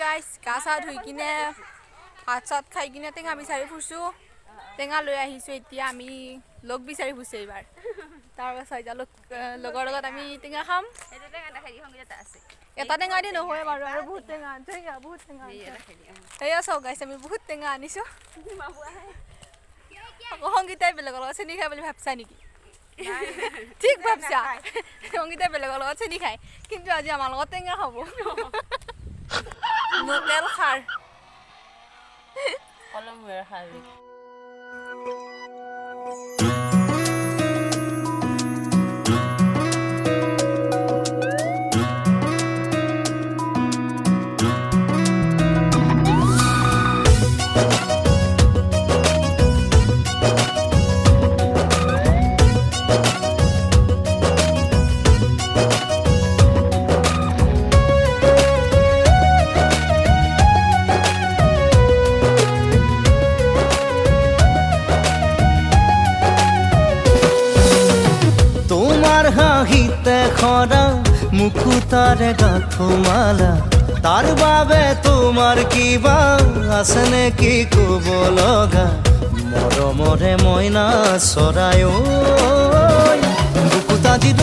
গাইছ গা চা ধুই কিনে ভাত চাত খাই কিনে টেঙা বিচাৰি ফুৰিছোঁ টেঙা লৈ আহিছোঁ এতিয়া আমি লগ বিচাৰি ফুৰিছোঁ এইবাৰ তাৰপাছত এতিয়া লগৰ লগত আমি টেঙা খাম এটা টেঙা দি নহয় বাৰু আৰু বহুত টেঙা বহুত টেঙা সেয়া চাওক গাইছ আমি বহুত টেঙা আনিছোঁ আকৌ সংগীতাই বেলেগৰ লগত চেনি খাই বুলি ভাবছা নেকি ঠিক ভাবছা সংগীতাই বেলেগৰ লগত চেনি খায় কিন্তু আজি আমাৰ লগত টেঙা খাব লোকেল খাৰ কলমুৰ খাৰ হাঁহিতে খৰা মুকুতাৰে গাঁথমালা তাৰ বাবে তোমাৰ কিবা আছে নেকি কব লগা মৰমৰে মইনা চৰায় বুকুতা দিব